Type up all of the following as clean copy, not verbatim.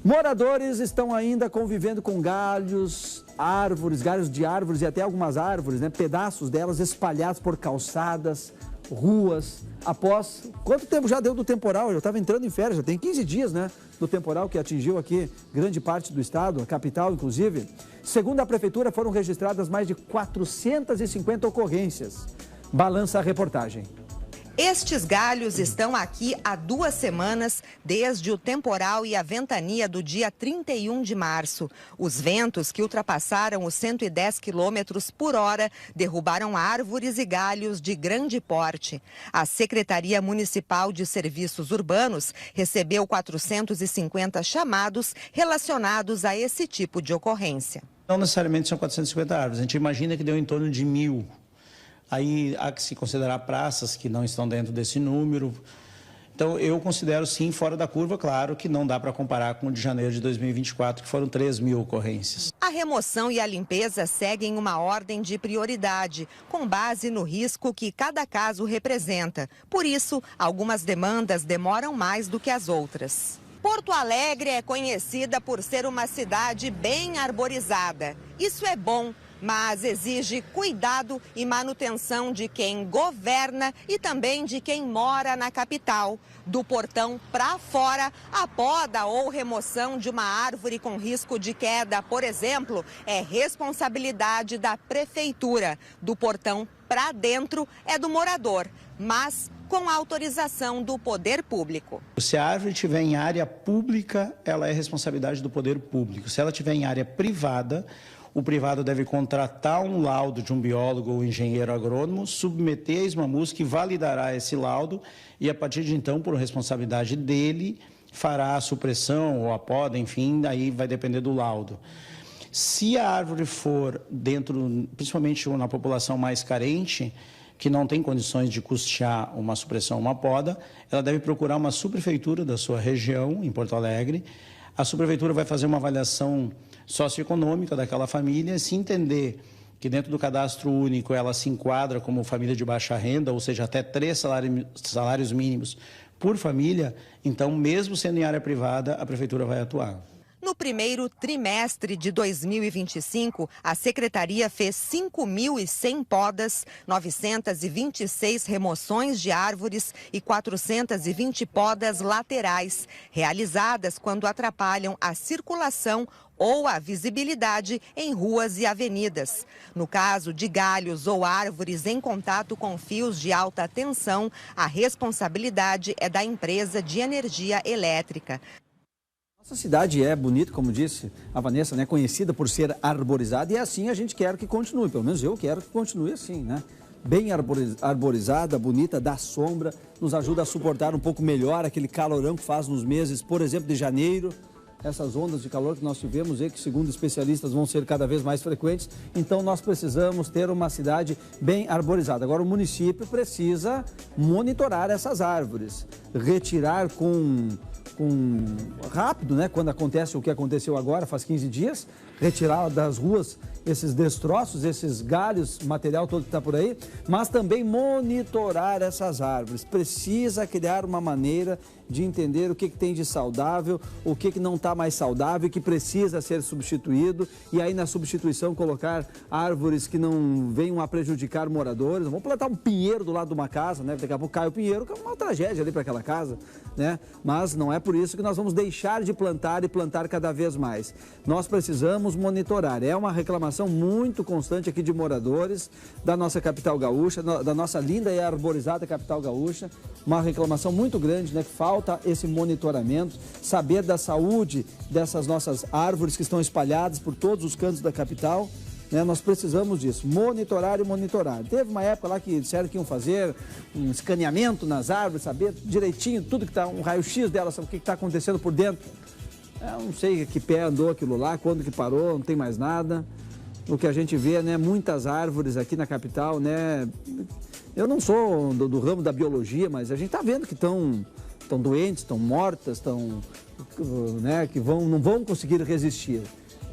Moradores estão ainda convivendo com galhos de árvores e até algumas árvores, né? Pedaços delas espalhados por calçadas, ruas. Após, quanto tempo já deu do temporal? Eu estava entrando em férias, já tem 15 dias, né? Do temporal que atingiu aqui grande parte do estado, a capital inclusive. Segundo a prefeitura, foram registradas mais de 450 ocorrências. Balança a reportagem. Estes galhos estão aqui há 2 semanas, desde o temporal e a ventania do dia 31 de março. Os ventos, que ultrapassaram os 110 quilômetros por hora, derrubaram árvores e galhos de grande porte. A Secretaria Municipal de Serviços Urbanos recebeu 450 chamados relacionados a esse tipo de ocorrência. Não necessariamente são 450 árvores, a gente imagina que deu em torno de 1.000. Aí há que se considerar praças que não estão dentro desse número. Então, eu considero, sim, fora da curva, claro que não dá para comparar com o de janeiro de 2024, que foram 3.000 ocorrências. A remoção e a limpeza seguem uma ordem de prioridade, com base no risco que cada caso representa. Por isso, algumas demandas demoram mais do que as outras. Porto Alegre é conhecida por ser uma cidade bem arborizada. Isso é bom, mas exige cuidado e manutenção de quem governa e também de quem mora na capital. Do portão para fora, a poda ou remoção de uma árvore com risco de queda, por exemplo, é responsabilidade da prefeitura. Do portão para dentro é do morador, mas com autorização do poder público. Se a árvore estiver em área pública, ela é responsabilidade do poder público. Se ela estiver em área privada, o privado deve contratar um laudo de um biólogo ou engenheiro agrônomo, submeter a SMAMUS, que validará esse laudo e, a partir de então, por responsabilidade dele, fará a supressão ou a poda, enfim, aí vai depender do laudo. Se a árvore for dentro, principalmente na população mais carente, que não tem condições de custear uma supressão, uma poda, ela deve procurar uma subprefeitura da sua região, em Porto Alegre. A subprefeitura vai fazer uma avaliação socioeconômica daquela família, se entender que dentro do cadastro único ela se enquadra como família de baixa renda, ou seja, até 3 salários mínimos por família, então, mesmo sendo em área privada, a prefeitura vai atuar. No primeiro trimestre de 2025, a Secretaria fez 5.100 podas, 926 remoções de árvores e 420 podas laterais, realizadas quando atrapalham a circulação ou a visibilidade em ruas e avenidas. No caso de galhos ou árvores em contato com fios de alta tensão, a responsabilidade é da empresa de energia elétrica. Nossa cidade é bonita, como disse a Vanessa, né? Conhecida por ser arborizada, e assim a gente quer que continue, pelo menos eu quero que continue assim, né? Bem arborizada, bonita, dá sombra, nos ajuda a suportar um pouco melhor aquele calorão que faz nos meses, por exemplo, de janeiro. Essas ondas de calor que nós tivemos e que, segundo especialistas, vão ser cada vez mais frequentes. Então, nós precisamos ter uma cidade bem arborizada. Agora, o município precisa monitorar essas árvores, retirar rápido, né? Quando acontece o que aconteceu agora, faz 15 dias, retirar das ruas esses destroços, esses galhos, material todo que está por aí, mas também monitorar essas árvores. Precisa criar uma maneira de entender o que tem de saudável, o que não está mais saudável, que precisa ser substituído, e aí na substituição colocar árvores que não venham a prejudicar moradores. Vamos plantar um pinheiro do lado de uma casa, né? Daqui a pouco cai o pinheiro, que é uma tragédia ali para aquela casa, né? Mas não é por isso que nós vamos deixar de plantar e plantar cada vez mais. Nós precisamos monitorar. É uma reclamação muito constante aqui de moradores da nossa capital gaúcha, da nossa linda e arborizada capital gaúcha. Uma reclamação muito grande, né? Que falta esse monitoramento, saber da saúde dessas nossas árvores que estão espalhadas por todos os cantos da capital, né? Nós precisamos disso, monitorar e monitorar. Teve uma época lá que disseram que iam fazer um escaneamento nas árvores, saber direitinho tudo que está, um raio-x delas, saber o que está acontecendo por dentro. Eu não sei que pé andou aquilo lá, quando que parou, não tem mais nada. O que a gente vê, né, muitas árvores aqui na capital, né? Eu não sou do ramo da biologia, mas a gente está vendo que estão doentes, estão mortas, né, que não vão conseguir resistir.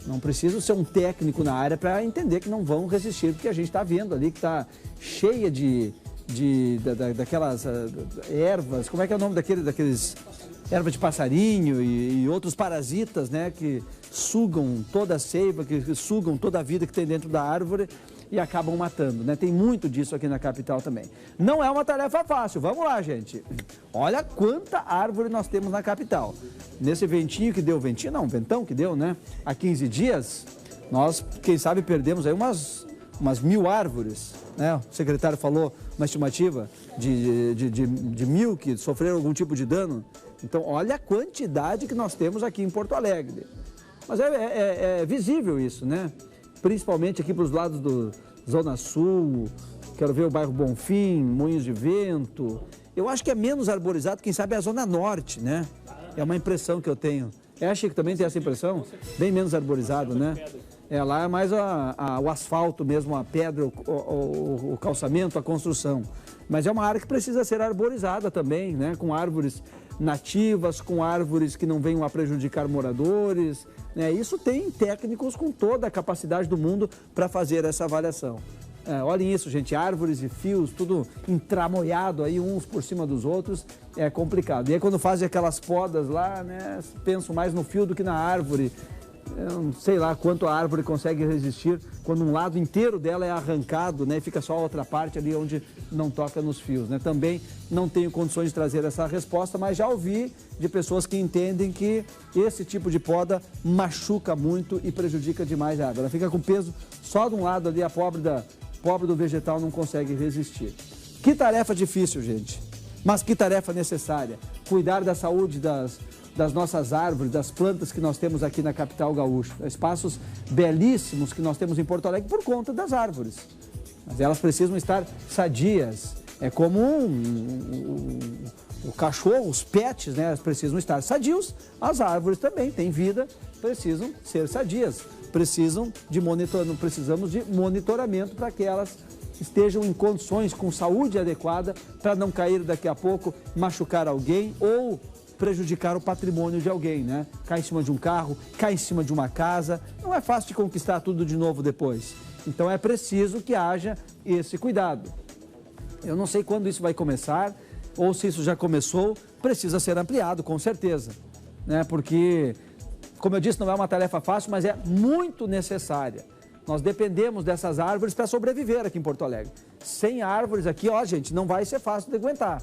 Não preciso ser um técnico na área para entender que não vão resistir, porque a gente está vendo ali que está cheia daquelas ervas, como é que é o nome daqueles erva de passarinho e outros parasitas, né, que sugam toda a seiva, que sugam toda a vida que tem dentro da árvore e acabam matando, né? Tem muito disso aqui na capital também. Não é uma tarefa fácil, vamos lá, gente. Olha quanta árvore nós temos na capital. Nesse ventinho que deu, ventinho não, ventão que deu, né? Há 15 dias, nós, quem sabe, perdemos aí umas 1.000 árvores, né? O secretário falou uma estimativa de 1.000 que sofreram algum tipo de dano. Então, olha a quantidade que nós temos aqui em Porto Alegre. Mas é visível isso, né? Principalmente aqui para os lados do Zona Sul, quero ver o bairro Bonfim, Moinhos de Vento. Eu acho que é menos arborizado, quem sabe é a Zona Norte, né? É uma impressão que eu tenho. Chico também tem essa impressão? Bem menos arborizado, né? Lá é mais o asfalto mesmo, a pedra, o calçamento, a construção. Mas é uma área que precisa ser arborizada também, né? Com árvores nativas, com árvores que não venham a prejudicar moradores, né? Isso tem técnicos com toda a capacidade do mundo para fazer essa avaliação. Olhem isso, gente, árvores e fios, tudo entramoiado aí, uns por cima dos outros, é complicado. E aí quando fazem aquelas podas lá, né, penso mais no fio do que na árvore. Eu não sei lá quanto a árvore consegue resistir quando um lado inteiro dela é arrancado, né, e fica só a outra parte ali onde não toca nos fios, né? Também não tenho condições de trazer essa resposta, mas já ouvi de pessoas que entendem que esse tipo de poda machuca muito e prejudica demais a árvore. Ela fica com peso só de um lado ali, a pobre do vegetal não consegue resistir. Que tarefa difícil, gente, mas que tarefa necessária. Cuidar da saúde das nossas árvores, das plantas que nós temos aqui na capital gaúcha. Espaços belíssimos que nós temos em Porto Alegre por conta das árvores. Mas elas precisam estar sadias. É como o cachorro, os pets, né? Elas precisam estar sadios. As árvores também têm vida, precisam ser sadias. Precisamos de monitoramento para que elas estejam em condições, com saúde adequada, para não cair daqui a pouco, machucar alguém ou prejudicar o patrimônio de alguém, né? Cai em cima de um carro, cai em cima de uma casa, não é fácil de conquistar tudo de novo depois. Então é preciso que haja esse cuidado. Eu não sei quando isso vai começar, ou se isso já começou, precisa ser ampliado, com certeza, né? Porque, como eu disse, não é uma tarefa fácil, mas é muito necessária. Nós dependemos dessas árvores para sobreviver aqui em Porto Alegre. Sem árvores aqui, ó, gente, não vai ser fácil de aguentar.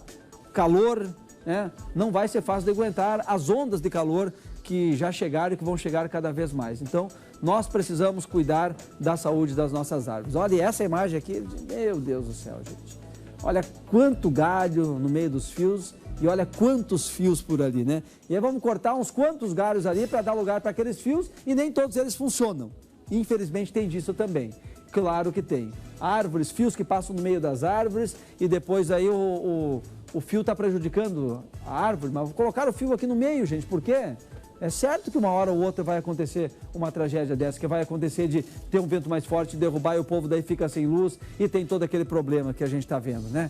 Calor, né? Não vai ser fácil de aguentar as ondas de calor que já chegaram e que vão chegar cada vez mais. Então, nós precisamos cuidar da saúde das nossas árvores. Olha essa imagem aqui, meu Deus do céu, gente. Olha quanto galho no meio dos fios e olha quantos fios por ali, né? E aí vamos cortar uns quantos galhos ali para dar lugar para aqueles fios e nem todos eles funcionam. Infelizmente tem disso também. Claro que tem. Árvores, fios que passam no meio das árvores e depois aí o fio está prejudicando a árvore, mas vou colocar o fio aqui no meio, gente, por quê? É certo que uma hora ou outra vai acontecer uma tragédia dessa, que vai acontecer de ter um vento mais forte, derrubar e o povo daí fica sem luz e tem todo aquele problema que a gente está vendo, né?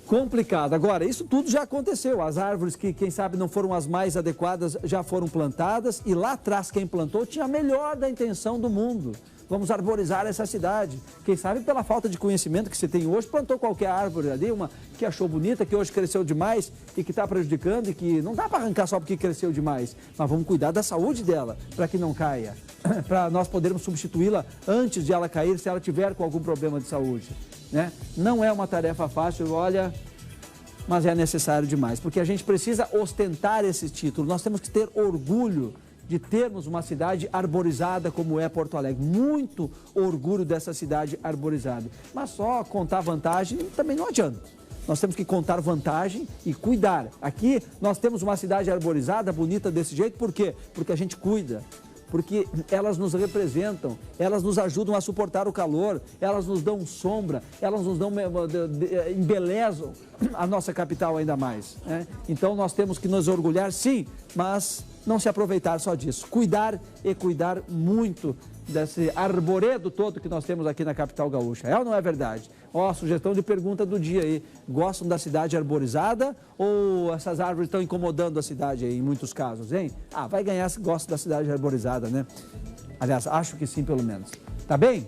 Complicado. Agora, isso tudo já aconteceu. As árvores que, quem sabe, não foram as mais adequadas já foram plantadas e lá atrás quem plantou tinha a melhor da intenção do mundo. Vamos arborizar essa cidade. Quem sabe pela falta de conhecimento que você tem hoje, plantou qualquer árvore ali, uma que achou bonita, que hoje cresceu demais e que está prejudicando e que não dá para arrancar só porque cresceu demais. Mas vamos cuidar da saúde dela, para que não caia. Para nós podermos substituí-la antes de ela cair, se ela tiver com algum problema de saúde, né? Não é uma tarefa fácil, olha, mas é necessário demais, porque a gente precisa ostentar esse título. Nós temos que ter orgulho de termos uma cidade arborizada como é Porto Alegre. Muito orgulho dessa cidade arborizada. Mas só contar vantagem também não adianta. Nós temos que contar vantagem e cuidar. Aqui nós temos uma cidade arborizada, bonita desse jeito, por quê? Porque a gente cuida. Porque elas nos representam, elas nos ajudam a suportar o calor, elas nos dão sombra, elas nos dão, embelezam a nossa capital ainda mais, né? Então nós temos que nos orgulhar, sim, mas não se aproveitar só disso. Cuidar e cuidar muito desse arvoredo todo que nós temos aqui na capital gaúcha. É ou não é verdade? Ó, sugestão de pergunta do dia aí. Gostam da cidade arborizada ou essas árvores estão incomodando a cidade aí em muitos casos, hein? Ah, vai ganhar se gosta da cidade arborizada, né? Aliás, acho que sim, pelo menos. Tá bem?